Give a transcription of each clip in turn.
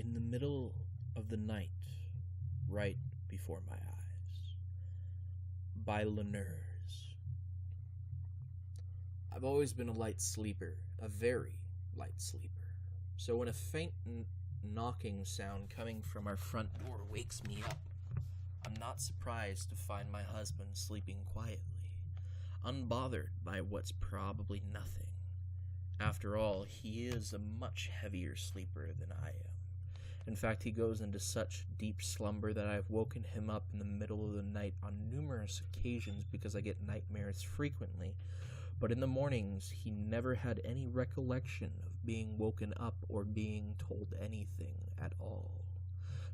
in the middle of the night, right before my eyes, by Laniers. I've always been a light sleeper, a very light sleeper. So when a faint knocking sound coming from our front door wakes me up, I'm not surprised to find my husband sleeping quietly, unbothered by what's probably nothing. After all, he is a much heavier sleeper than I am. In fact, he goes into such deep slumber that I've woken him up in the middle of the night on numerous occasions because I get nightmares frequently. But in the mornings, he never had any recollection of being woken up or being told anything at all.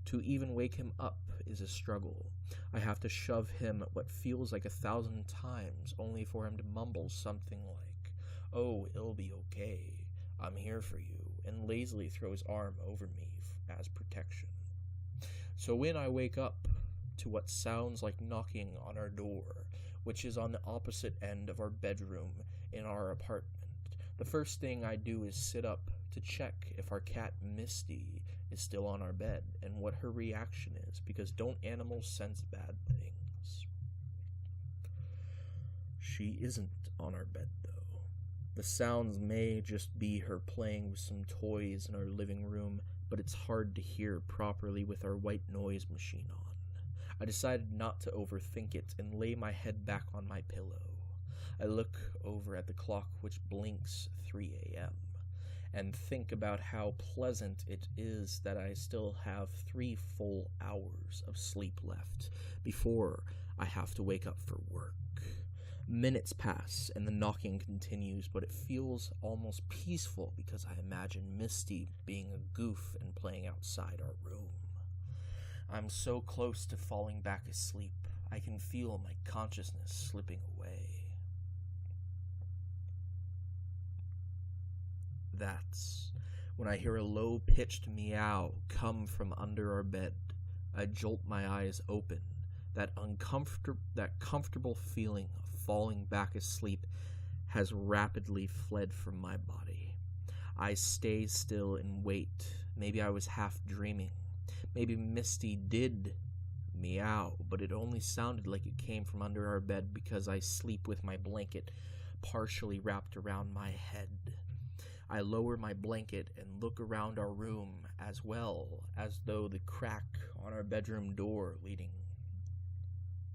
To even wake him up is a struggle. I have to shove him what feels like 1,000 times, only for him to mumble something like, "Oh, it'll be okay. I'm here for you," and lazily throw his arm over me as protection. So when I wake up to what sounds like knocking on our door, which is on the opposite end of our bedroom in our apartment, the first thing I do is sit up to check if our cat Misty is still on our bed and what her reaction is, because don't animals sense bad things? She isn't on our bed, though. The sounds may just be her playing with some toys in our living room, but it's hard to hear properly with our white noise machine on. I decided not to overthink it and lay my head back on my pillow. I look over at the clock, which blinks 3 a.m., and think about how pleasant it is that I still have 3 full hours of sleep left before I have to wake up for work. Minutes pass and the knocking continues, but it feels almost peaceful because I imagine Misty being a goof and playing outside our room. I'm so close to falling back asleep, I can feel my consciousness slipping away. That's when I hear a low-pitched meow come from under our bed. I jolt my eyes open. That comfortable feeling of falling back asleep has rapidly fled from my body. I stay still and wait. Maybe I was half dreaming. Maybe Misty did meow, but it only sounded like it came from under our bed because I sleep with my blanket partially wrapped around my head. I lower my blanket and look around our room as well, as though the crack on our bedroom door leading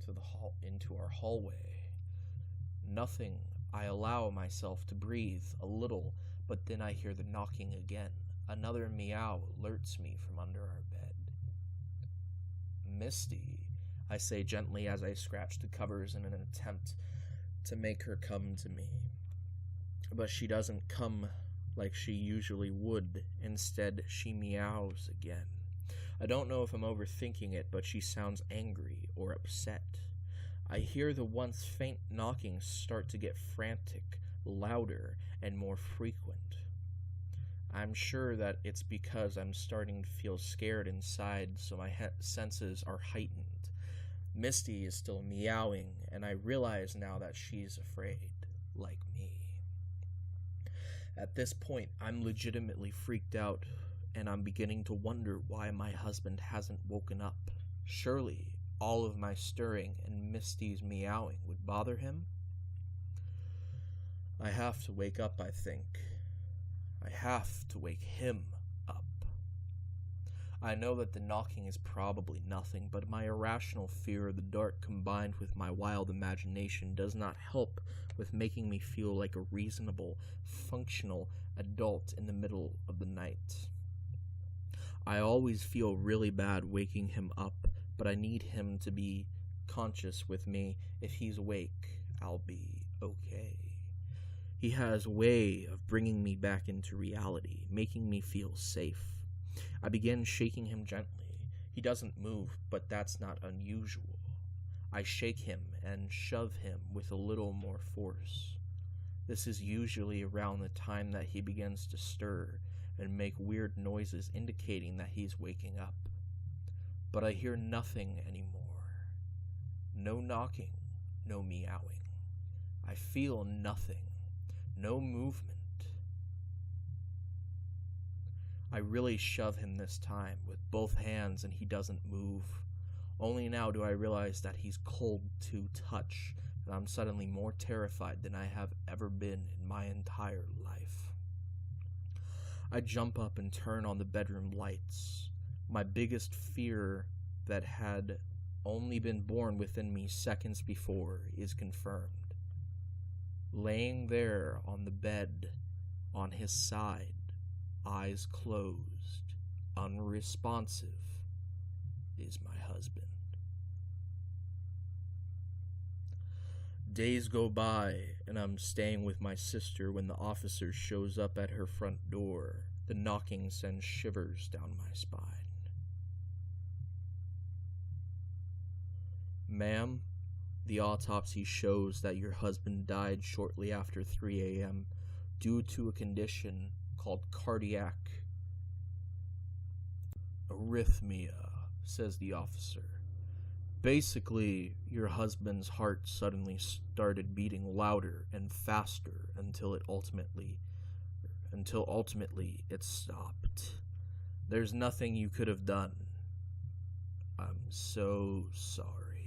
to the into our hallway. Nothing. I allow myself to breathe a little, but then I hear the knocking again. Another meow alerts me from under our bed. "Misty," I say gently as I scratch the covers in an attempt to make her come to me. But she doesn't come like she usually would. Instead, she meows again. I don't know if I'm overthinking it, but she sounds angry or upset. I hear the once faint knocking start to get frantic, louder, and more frequent. I'm sure that it's because I'm starting to feel scared inside, so my senses are heightened. Misty is still meowing, and I realize now that she's afraid, like me. At this point, I'm legitimately freaked out, and I'm beginning to wonder why my husband hasn't woken up. Surely, all of my stirring and Misty's meowing would bother him? I have to wake up, I think. I have to wake him up. I know that the knocking is probably nothing, but my irrational fear of the dark combined with my wild imagination does not help with making me feel like a reasonable, functional adult in the middle of the night. I always feel really bad waking him up, but I need him to be conscious with me. If he's awake, I'll be okay. He has a way of bringing me back into reality, making me feel safe. I begin shaking him gently. He doesn't move, but that's not unusual. I shake him and shove him with a little more force. This is usually around the time that he begins to stir and make weird noises indicating that he's waking up. But I hear nothing anymore. No knocking, no meowing. I feel nothing. No movement. I really shove him this time with both hands and he doesn't move. Only now do I realize that he's cold to touch, and I'm suddenly more terrified than I have ever been in my entire life. I jump up and turn on the bedroom lights. My biggest fear that had only been born within me seconds before is confirmed. Laying there on the bed, on his side, eyes closed, unresponsive, is my husband. Days go by, and I'm staying with my sister when the officer shows up at her front door. The knocking sends shivers down my spine. Ma'am, the autopsy shows that your husband died shortly after 3 a.m. due to a condition called cardiac arrhythmia, says the officer. Basically, your husband's heart suddenly started beating louder and faster until ultimately it stopped. There's nothing you could have done. I'm so sorry.